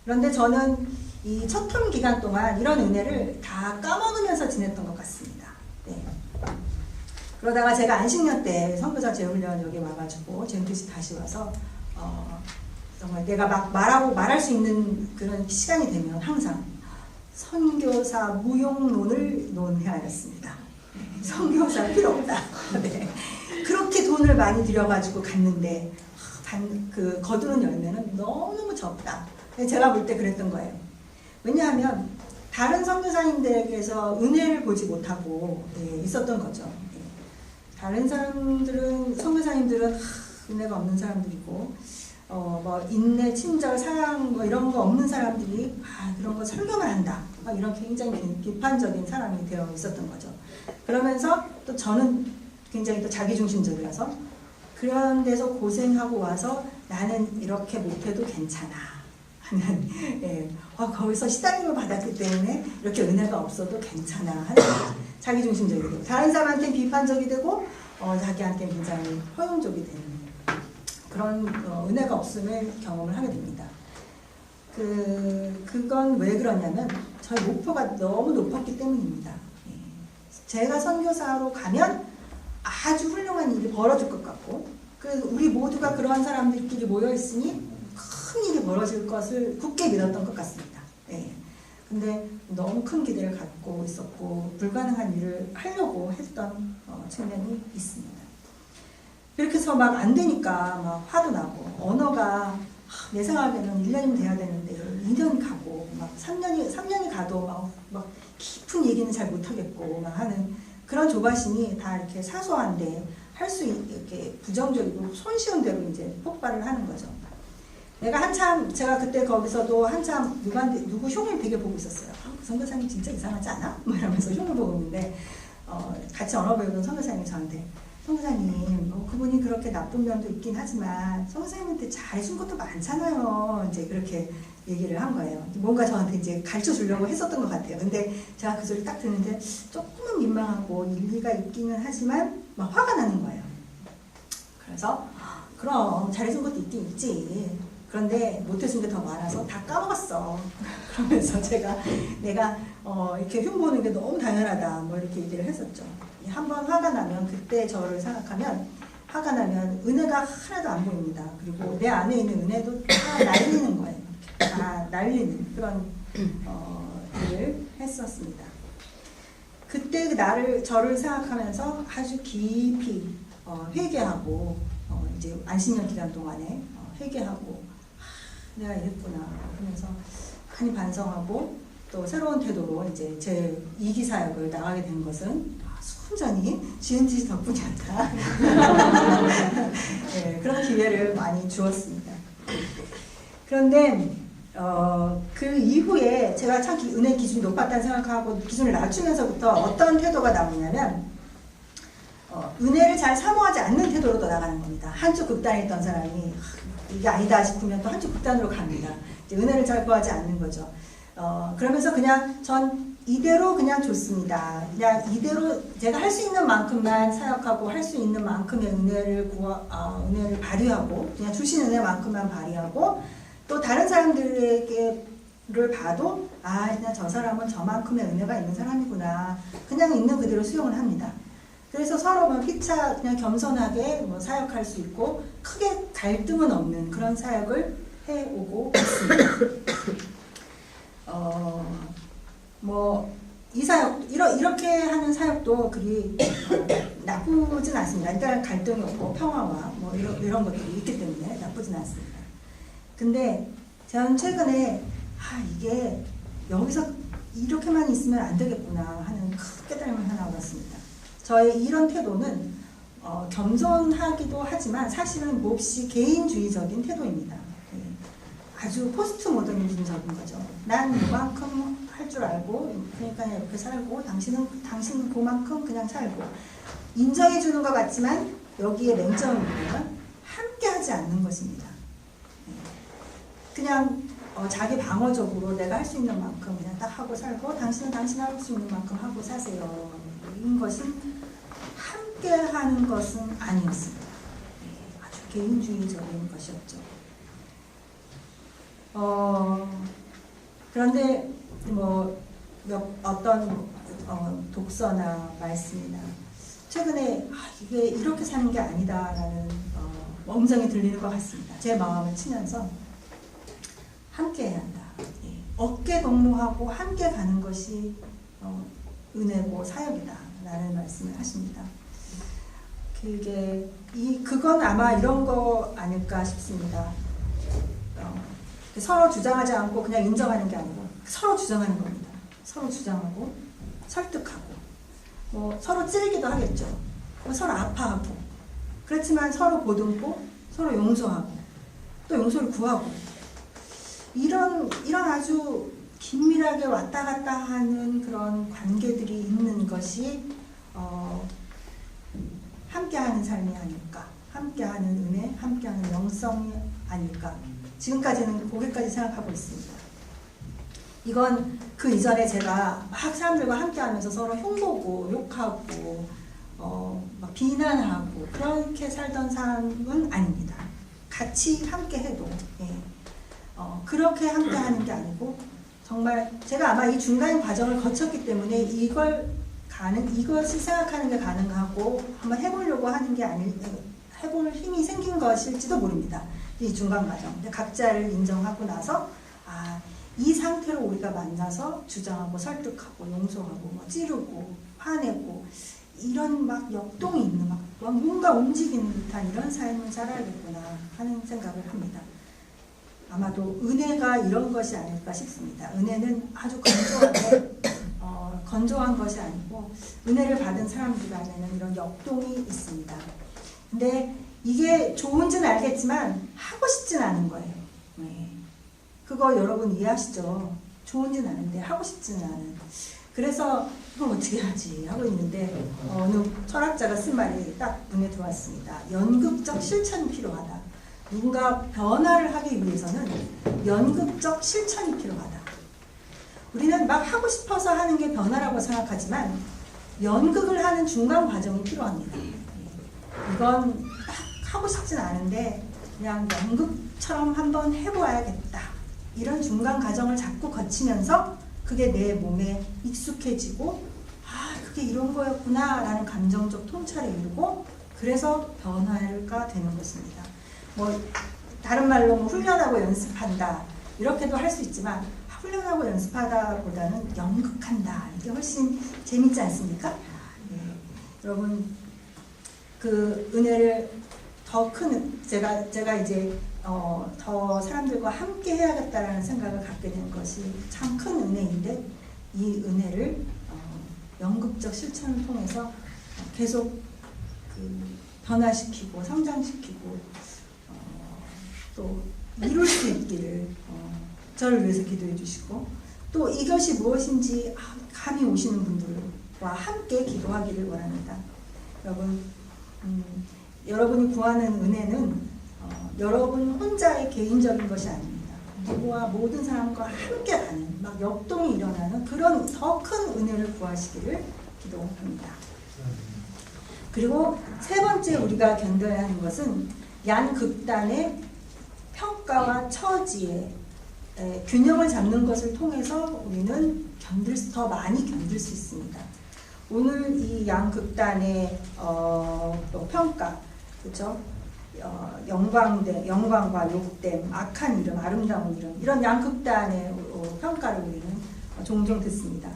A: 그런데 저는 이 첫 텀 기간 동안 이런 은혜를 다 까먹으면서 지냈던 것 같습니다. 그러다가 제가 안식년 때 선교사 재훈련 여기 와가지고 젠트시 다시 와서 정말 내가 막 말할 수 있는 그런 시간이 되면 항상 선교사 무용론을 논해야겠습니다. 선교사 필요 없다. 그렇게 돈을 많이 들여가지고 갔는데 그 거두는 열매는 너무 적다. 제가 볼 때 그랬던 거예요. 왜냐하면 다른 선교사님들에게서 은혜를 보지 못하고 있었던 거죠. 다른 사람들은 선교사님들은 은혜가 없는 사람들이고 뭐 인내, 친절, 사랑 뭐 이런 거 없는 사람들이 그런 거 설교만 한다. 막 이런 굉장히 비판적인 사람이 되어 있었던 거죠. 그러면서 또 저는 굉장히 또 자기중심적이라서 그런 데서 고생하고 와서 나는 이렇게 못해도 괜찮아 하는 거기서 시달림을 받았기 때문에 이렇게 은혜가 없어도 괜찮아 하는 자기중심적이 되고 다른 사람한테는 비판적이 되고 자기한테 굉장히 허용적이 되는 그런 은혜가 없음을 경험을 하게 됩니다. 그건 왜 그러냐면 저희 목표가 너무 높았기 때문입니다. 제가 선교사로 가면 아주 훌륭한 일이 벌어질 것 같고 우리 모두가 그러한 사람들끼리 모여있으니 큰 일이 벌어질 것을 굳게 믿었던 것 같습니다. 근데 너무 큰 기대를 갖고 있었고 불가능한 일을 하려고 했던 측면이 있습니다. 이렇게 해서 막 안 되니까 막 화도 나고 언어가 내 생각에는 1년이면 돼야 되는데 2년이 가고 막 3년이 가도 막 깊은 얘기는 잘 못하겠고 막 하는 그런 조바심이 다 이렇게 사소한데 할 수 이렇게 부정적이고 손쉬운 대로 이제 폭발을 하는 거죠. 내가 한참 제가 그때 거기서도 한참 누구 흉을 되게 보고 있었어요. 그 선교사님 진짜 이상하지 않아? 뭐 이러면서 흉을 보고 있는데 같이 언어 배우던 선교사님이 저한테 선교사님 그분이 그렇게 나쁜 면도 있긴 하지만 선교사님한테 잘해준 것도 많잖아요. 이제 그렇게 얘기를 한 거예요. 뭔가 저한테 이제 가르쳐 주려고 했었던 것 같아요. 근데 제가 그 소리 딱 듣는데 조금은 민망하고 일리가 있기는 하지만 막 화가 나는 거예요. 그래서 그럼 잘해준 것도 있긴 있지. 그런데 못해준 게 더 많아서 다 까먹었어. 그러면서 내가 이렇게 흉보는 게 너무 당연하다. 뭐 이렇게 얘기를 했었죠. 한번 화가 나면 그때 저를 생각하면 화가 나면 은혜가 하나도 안 보입니다. 그리고 내 안에 있는 은혜도 다 날리는 거예요. 다 날리는 그런 일을 했었습니다. 그때 저를 생각하면서 아주 깊이 회개하고 이제 안식년 기간 동안에 회개하고 내가 이랬구나 하면서 많이 반성하고 또 새로운 태도로 이제 제 2기 사역을 나가게 된 것은 순전히 GNTC 덕분이었다. 네, 그런 기회를 많이 주었습니다. 그런데 그 이후에 제가 참 은혜 기준이 높았다는 생각하고 기준을 낮추면서부터 어떤 태도가 나오냐면 은혜를 잘 사모하지 않는 태도로 또 나가는 겁니다. 한쪽 극단에 있던 사람이 이게 아니다 싶으면 또 한쪽 극단으로 갑니다. 이제 은혜를 잘 구하지 않는 거죠. 그러면서 그냥 전 이대로 그냥 좋습니다. 그냥 이대로 제가 할 수 있는 만큼만 사역하고 할 수 있는 만큼의 은혜를 발휘하고 그냥 주신 은혜만큼만 발휘하고 또 다른 사람들에게를 봐도 그냥 저 사람은 저만큼의 은혜가 있는 사람이구나. 그냥 있는 그대로 수용을 합니다. 그래서 서로 피차 그냥 겸손하게 사역할 수 있고 크게 갈등은 없는 그런 사역을 해오고 있습니다. 이 사역 이렇게 하는 사역도 그리 나쁘진 않습니다. 일단 갈등이 없고 평화와 이런 것들이 있기 때문에 나쁘진 않습니다. 근데 저는 최근에 이게 여기서 이렇게만 있으면 안 되겠구나 하는 큰 깨달음을 하나 얻었습니다. 저의 이런 태도는 겸손하기도 하지만 사실은 몹시 개인주의적인 태도입니다. 아주 포스트 모더니즘적인 거죠. 난 이만큼 할 줄 알고 그러니까 이렇게 살고 당신은 그만큼 그냥 살고 인정해 주는 것 같지만 여기에 맹점이 뭐냐면 함께 하지 않는 것입니다. 그냥 자기 방어적으로 내가 할 수 있는 만큼 그냥 딱 하고 살고 당신은 할 수 있는 만큼 하고 사세요. 이 것은 함께 하는 것은 아니었습니다. 아주 개인주의적인 것이었죠. 그런데 어떤 독서나 말씀이나 최근에 이게 이렇게 사는 게 아니다라는 음성이 들리는 것 같습니다. 제 마음을 치면서 함께 해야 한다. 어깨 동무하고 함께 가는 것이 은혜고 사역이다 라는 말씀을 하십니다. 그건 아마 이런 거 아닐까 싶습니다. 서로 주장하지 않고 그냥 인정하는 게 아니고 서로 주장하는 겁니다. 서로 주장하고 설득하고 뭐 서로 찌르기도 하겠죠. 뭐 서로 아파하고 그렇지만 서로 보듬고 서로 용서하고 또 용서를 구하고 이런 아주 긴밀하게 왔다 갔다 하는 그런 관계들이 있는 것이 함께하는 삶이 아닐까, 함께하는 은혜, 함께하는 영성이 아닐까. 지금까지는 거기까지 생각하고 있습니다. 이건 그 이전에 제가 막 사람들과 함께하면서 서로 흉보고 욕하고 막 비난하고 그렇게 살던 사람은 아닙니다. 같이 함께해도 그렇게 함께하는 게 아니고 정말 제가 아마 이 중간 과정을 거쳤기 때문에 이것을 생각하는 게 가능하고 한번 해보려고 하는 게 해볼 힘이 생긴 것일지도 모릅니다. 이 중간 과정. 각자를 인정하고 나서 이 상태로 우리가 만나서 주장하고 설득하고 용서하고 뭐 찌르고 화내고 이런 막 역동이 있는 막 뭔가 움직이는 듯한 이런 삶을 살아야겠구나 하는 생각을 합니다. 아마도 은혜가 이런 것이 아닐까 싶습니다. 은혜는 아주 건조한 것이 아니고 은혜를 받은 사람들 안에는 이런 역동이 있습니다. 근데 이게 좋은지는 알겠지만 하고 싶진 않은 거예요. 그거 여러분 이해하시죠? 좋은지는 아는데 하고 싶지는 않은. 그래서 이걸 어떻게 하지 하고 있는데 어느 철학자가 쓴 말이 딱 눈에 들어왔습니다. 연극적 실천이 필요하다. 누군가 변화를 하기 위해서는 연극적 실천이 필요하다. 우리는 막 하고 싶어서 하는 게 변화라고 생각하지만 연극을 하는 중간 과정이 필요합니다. 이건 딱 하고 싶진 않은데 그냥 연극처럼 한번 해보아야겠다. 이런 중간 과정을 자꾸 거치면서 그게 내 몸에 익숙해지고 그게 이런 거였구나 라는 감정적 통찰을 이루고 그래서 변화가 되는 것입니다. 뭐 다른 말로 뭐 훈련하고 연습한다 이렇게도 할 수 있지만 훈련하고 연습하다 보다는 연극한다 이게 훨씬 재밌지 않습니까? 여러분 그 은혜를 더 큰 제가 이제 더 사람들과 함께 해야겠다라는 생각을 갖게 된 것이 참 큰 은혜인데 이 은혜를 연극적 실천을 통해서 계속 변화시키고 성장시키고 또 이룰 수 있기를 저를 위해서 기도해 주시고 또 이것이 무엇인지 감이 오시는 분들과 함께 기도하기를 원합니다. 여러분이 구하는 은혜는 여러분 혼자의 개인적인 것이 아닙니다. 누구와 모든 사람과 함께 가는 막 역동이 일어나는 그런 더 큰 은혜를 구하시기를 기도합니다. 그리고 세 번째 우리가 견뎌야 하는 것은 양극단의 평가와 처지의 균형을 잡는 것을 통해서 우리는 더 많이 견딜 수 있습니다. 오늘 이 양극단의 또 평가, 그렇죠? 영광과 욕됨, 악한 이름, 아름다운 이름 이런 양극단의 평가를 우리는 종종 듣습니다.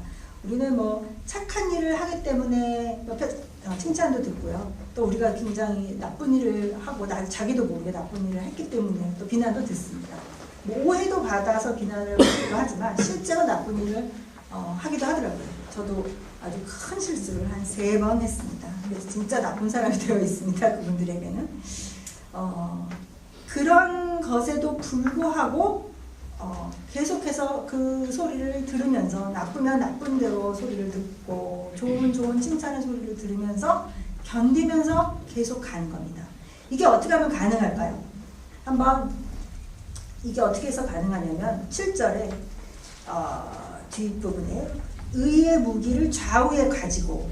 A: 우리는 뭐 착한 일을 하기 때문에 옆에 칭찬도 듣고요. 또 우리가 굉장히 나쁜 일을 하고 자기도 모르게 나쁜 일을 했기 때문에 또 비난도 듣습니다. 뭐 오해도 받아서 비난을 하기도 하지만 실제로 나쁜 일을 하기도 하더라고요. 저도 아주 큰 실수를 한 3번 했습니다. 그래서 진짜 나쁜 사람이 되어 있습니다. 그분들에게는. 그런 것에도 불구하고 계속해서 그 소리를 들으면서 나쁘면 나쁜 대로 소리를 듣고 좋은 칭찬의 소리를 들으면서 견디면서 계속 가는 겁니다. 이게 어떻게 하면 가능할까요? 한번 이게 어떻게 해서 가능하냐면 7절에 뒷부분에 의의 무기를 좌우에 가지고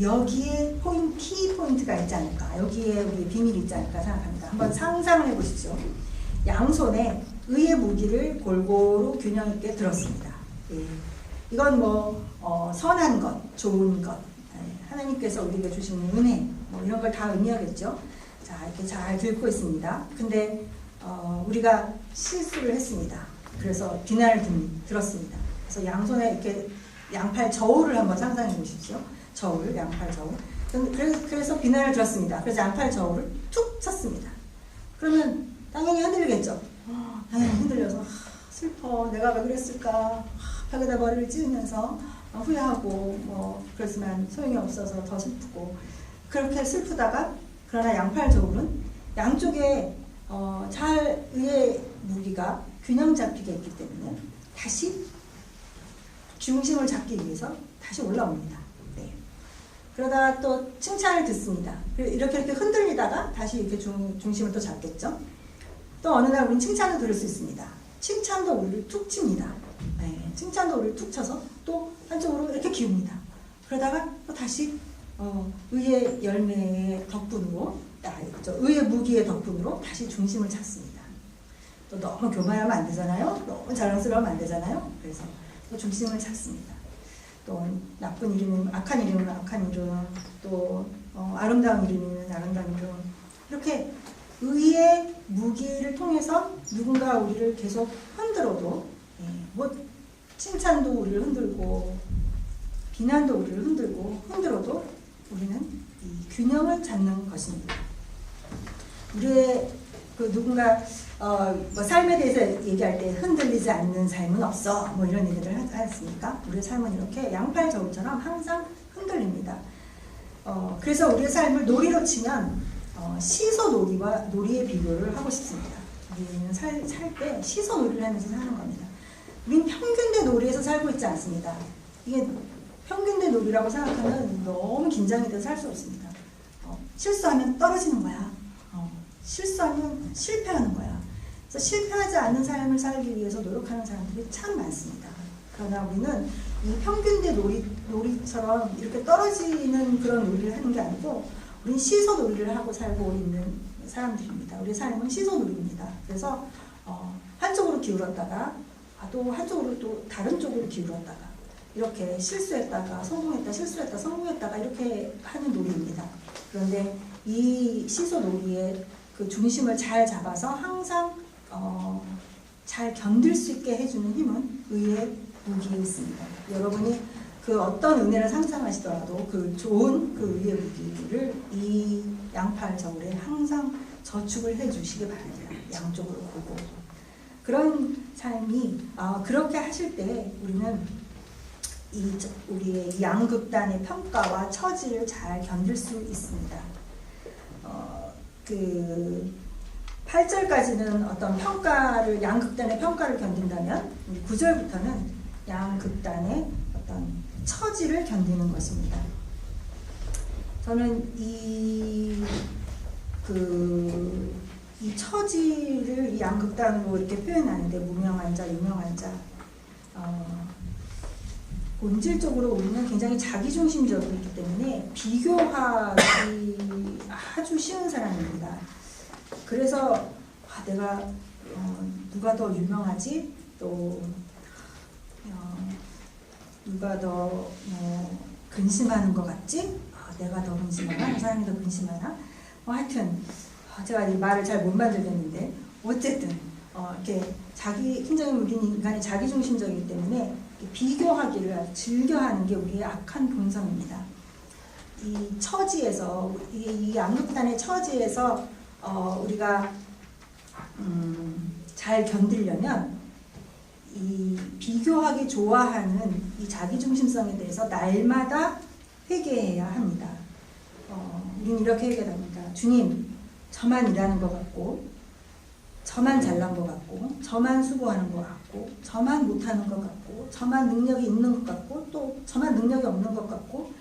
A: 여기에 키 포인트가 있지 않을까, 여기에 우리 비밀이 있지 않을까 생각합니다. 한번 상상을 해보십시오. 양손에 의의 무기를 골고루 균형 있게 들었습니다. 이건 뭐 선한 것, 좋은 것, 하나님께서 우리에게 주시는 은혜, 뭐 이런 걸 다 의미하겠죠. 자, 이렇게 잘 들고 있습니다. 근데 우리가 실수를 했습니다. 그래서 비난을 들었습니다. 그래서 양손에 이렇게 양팔 저울을 한번 상상해 보십시오. 양팔 저울. 그래서 비난을 들었습니다. 그래서 양팔 저울을 툭 쳤습니다. 그러면 당연히 흔들리겠죠. 당연히 흔들려서 슬퍼. 내가 왜 그랬을까? 벽에다 머리를 찌우면서 후회하고 뭐 그렇지만 소용이 없어서 더 슬프고 그렇게 슬프다가 그러나 양팔 저울은 양쪽에 잘 의의 무기가 균형 잡히게 있기 때문에 다시 중심을 잡기 위해서 다시 올라옵니다. 네. 그러다가 또 칭찬을 듣습니다. 이렇게 흔들리다가 다시 이렇게 중심을 또 잡겠죠. 또 어느 날 우리는 칭찬을 들을 수 있습니다. 칭찬도 우리를 툭 칩니다. 네. 칭찬도 우리를 툭 쳐서 또 한쪽으로 이렇게 기웁니다. 그러다가 또 다시 의의 열매의 덕분으로 의의 무기의 덕분으로 다시 중심을 찾습니다. 또 너무 교만하면 안 되잖아요. 너무 자랑스러우면 안 되잖아요. 그래서 또 중심을 찾습니다. 또 나쁜 이름은 악한 이름은 악한 이름, 또 아름다운 이름은 아름다운 이름. 이렇게 의의 무기를 통해서 누군가 우리를 계속 흔들어도 뭐 칭찬도 우리를 흔들고 비난도 우리를 흔들어도 우리는 이 균형을 잡는 것입니다. 우리의 누군가 뭐 삶에 대해서 얘기할 때 흔들리지 않는 삶은 없어 뭐 이런 얘기를 하지 않습니까? 우리의 삶은 이렇게 양팔 저울처럼 항상 흔들립니다. 그래서 우리의 삶을 놀이로 치면 시소 놀이의 비교를 하고 싶습니다. 우리는 살 때 시소 놀이를 하면서 사는 겁니다. 우리는 평균대 놀이에서 살고 있지 않습니다. 이게 평균대 놀이라고 생각하면 너무 긴장이 돼서 살 수 없습니다. 실수하면 떨어지는 거야. 실수하면 실패하는 거야. 그래서 실패하지 않는 삶을 살기 위해서 노력하는 사람들이 참 많습니다. 그러나 우리는 이 평균대 놀이처럼 이렇게 떨어지는 그런 놀이를 하는 게 아니고 우리는 시소 놀이를 하고 살고 있는 사람들입니다. 우리의 삶은 시소 놀이입니다. 그래서 한쪽으로 기울었다가 또 한쪽으로 또 다른 쪽으로 기울었다가 이렇게 실수했다가 성공했다 실수했다 성공했다가 이렇게 하는 놀이입니다. 그런데 이 시소 놀이의 그 중심을 잘 잡아서 항상 잘 견딜 수 있게 해주는 힘은 의의 무기에 있습니다. 여러분이 그 어떤 은혜를 상상하시더라도 그 좋은 그 의의 무기를 이 양팔 저울에 항상 저축을 해주시기 바랍니다. 양쪽으로 보고 그런 삶이 그렇게 하실 때 우리는 우리의 양극단의 평가와 처지를 잘 견딜 수 있습니다. 그 8절까지는 어떤 평가를 양극단의 평가를 견딘다면 9절부터는 양극단의 어떤 처지를 견디는 것입니다. 저는 이 처지를 이 양극단으로 이렇게 표현하는데 무명한 자, 유명한 자 본질적으로 우리는 굉장히 자기중심적이기 때문에 비교하기 아주 쉬운 사람입니다. 그래서 내가 누가 더 유명하지? 또 누가 더 근심하는 것 같지? 내가 더 근심하나? 그 사람이 더 근심하나? 하여튼 제가 이 말을 잘 못 만들겠는데 어쨌든 이렇게 굉장히 우리는 인간이 자기중심적이기 때문에 비교하기를 아주 즐겨하는 게 우리의 악한 본성입니다. 이 처지에서 이 양극단의 처지에서 우리가 잘 견디려면 이 비교하기 좋아하는 이 자기중심성에 대해서 날마다 회개해야 합니다. 우리는 이렇게 회개합니다. 주님, 저만 일하는 것 같고 저만 잘난 것 같고 저만 수고하는 것 같고 저만 못하는 것 같고 저만 능력이 있는 것 같고 또 저만 능력이 없는 것 같고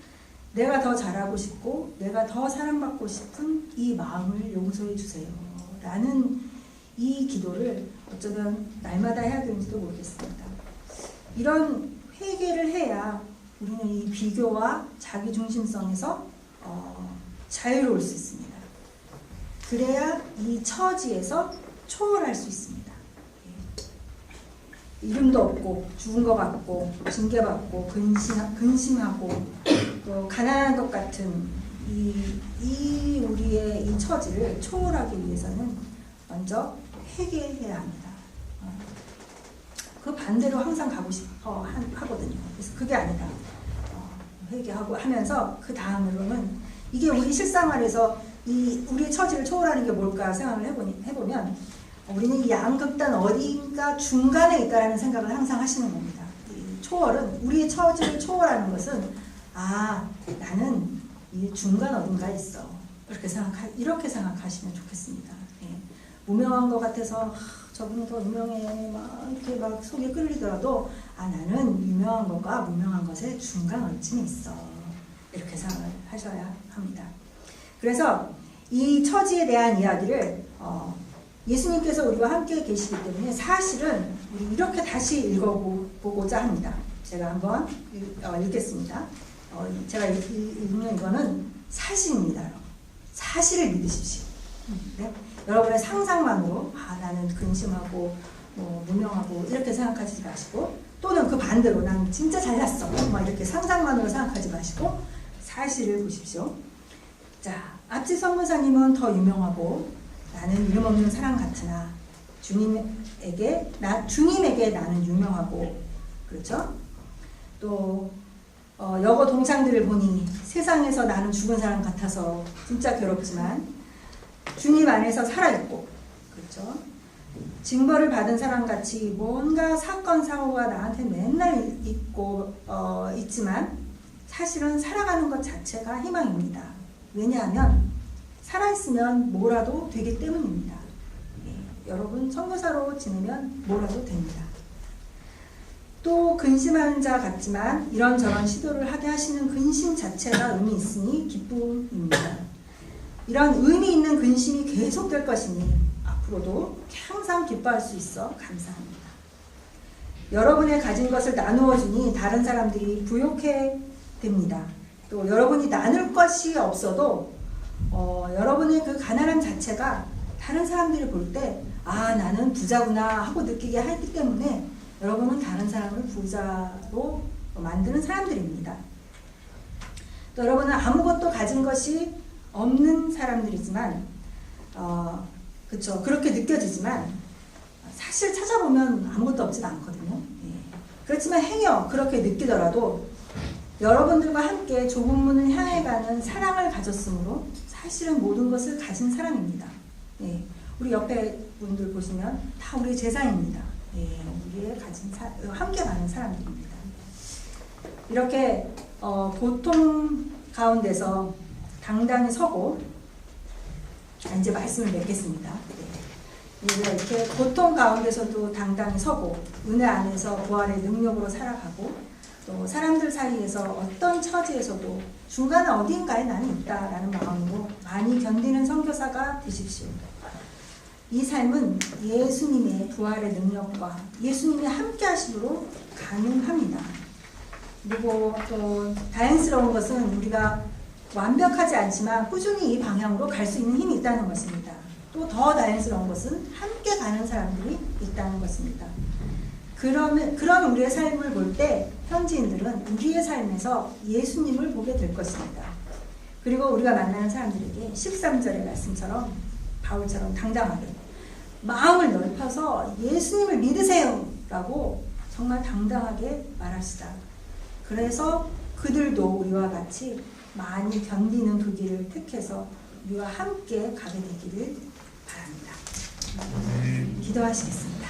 A: 내가 더 잘하고 싶고 내가 더 사랑받고 싶은 이 마음을 용서해 주세요 라는 이 기도를 어쩌면 날마다 해야 되는지도 모르겠습니다. 이런 회개를 해야 우리는 이 비교와 자기중심성에서 자유로울 수 있습니다. 그래야 이 처지에서 초월할 수 있습니다. 이름도 없고 죽은 것 같고 징계받고 근심하고 또 가난한 것 같은 이 우리의 이 처지를 초월하기 위해서는 먼저 회개해야 합니다. 그 반대로 항상 가고 싶어 하거든요. 그래서 그게 아니다. 회개하고 하면서 그 다음으로는 이게 우리 실생활에서 우리의 처지를 초월하는 게 뭘까 생각을 해보면 우리는 이 양극단 어딘가 중간에 있다라는 생각을 항상 하시는 겁니다. 이 초월은, 우리의 처지를 초월하는 것은, 아, 나는 이 중간 어딘가에 있어. 이렇게 생각하시면 좋겠습니다. 예. 무명한 것 같아서, 저분이 더 유명해. 막, 이렇게 막 속이 끌리더라도, 아, 나는 유명한 것과 무명한 것의 중간 어쯤에 있어. 이렇게 생각을 하셔야 합니다. 그래서 이 처지에 대한 이야기를, 예수님께서 우리와 함께 계시기 때문에 사실은 우리 이렇게 다시 읽어보고자 합니다. 제가 한번 읽겠습니다. 제가 읽는 이거는 사실입니다. 사실을 믿으십시오. 네? 여러분의 상상만으로 나는 근심하고 무명하고 이렇게 생각하지 마시고, 또는 그 반대로 난 진짜 잘났어 막 이렇게 상상만으로 생각하지 마시고 사실을 보십시오. 자, 앞지 선교사님은 더 유명하고 나는 이름 없는 사람 같으나 주님에게 나는 유명하고, 그렇죠? 또 여고 동창들을 보니 세상에서 나는 죽은 사람 같아서 진짜 괴롭지만 주님 안에서 살아있고, 그렇죠? 징벌을 받은 사람 같이 뭔가 사건 사고가 나한테 맨날 있지만 사실은 살아가는 것 자체가 희망입니다. 왜냐하면 살아있으면 뭐라도 되기 때문입니다. 여러분 선교사로 지내면 뭐라도 됩니다. 또 근심하는 자 같지만 이런저런 시도를 하게 하시는 근심 자체가 의미 있으니 기쁨입니다. 이런 의미 있는 근심이 계속될 것이니 앞으로도 항상 기뻐할 수 있어 감사합니다. 여러분의 가진 것을 나누어 주니 다른 사람들이 부욕해 됩니다. 또 여러분이 나눌 것이 없어도 여러분의 그 가난함 자체가 다른 사람들이 볼 때 나는 부자구나 하고 느끼게 하기 때문에 여러분은 다른 사람을 부자로 만드는 사람들입니다. 또 여러분은 아무것도 가진 것이 없는 사람들이지만 그쵸, 그렇게 느껴지지만 사실 찾아보면 아무것도 없진 않거든요. 그렇지만 행여 그렇게 느끼더라도 여러분들과 함께 좁은 문을 향해 가는 사랑을 가졌으므로 사실은 모든 것을 가진 사람입니다. 우리 옆에 분들 보시면 다 우리의 재산입니다. 우리의 함께 가는 사람들입니다. 이렇게 고통 가운데서 당당히 서고, 이제 말씀을 맺겠습니다. 이렇게 고통 가운데서도 당당히 서고 은혜 안에서 부활의 능력으로 살아가고, 또 사람들 사이에서 어떤 처지에서도 중간 어딘가에 나는 있다라는 마음으로 많이 견디는 선교사가 되십시오. 이 삶은 예수님의 부활의 능력과 예수님이 함께 하심으로 가능합니다. 그리고 또 다행스러운 것은 우리가 완벽하지 않지만 꾸준히 이 방향으로 갈 수 있는 힘이 있다는 것입니다. 또 더 다행스러운 것은 함께 가는 사람들이 있다는 것입니다. 그런 우리의 삶을 볼 때 현지인들은 우리의 삶에서 예수님을 보게 될 것입니다. 그리고 우리가 만나는 사람들에게 13절의 말씀처럼 바울처럼 당당하게 마음을 넓혀서 예수님을 믿으세요 라고 정말 당당하게 말합시다. 그래서 그들도 우리와 같이 많이 견디는 그 길을 택해서 우리와 함께 가게 되기를 바랍니다. 기도하시겠습니다.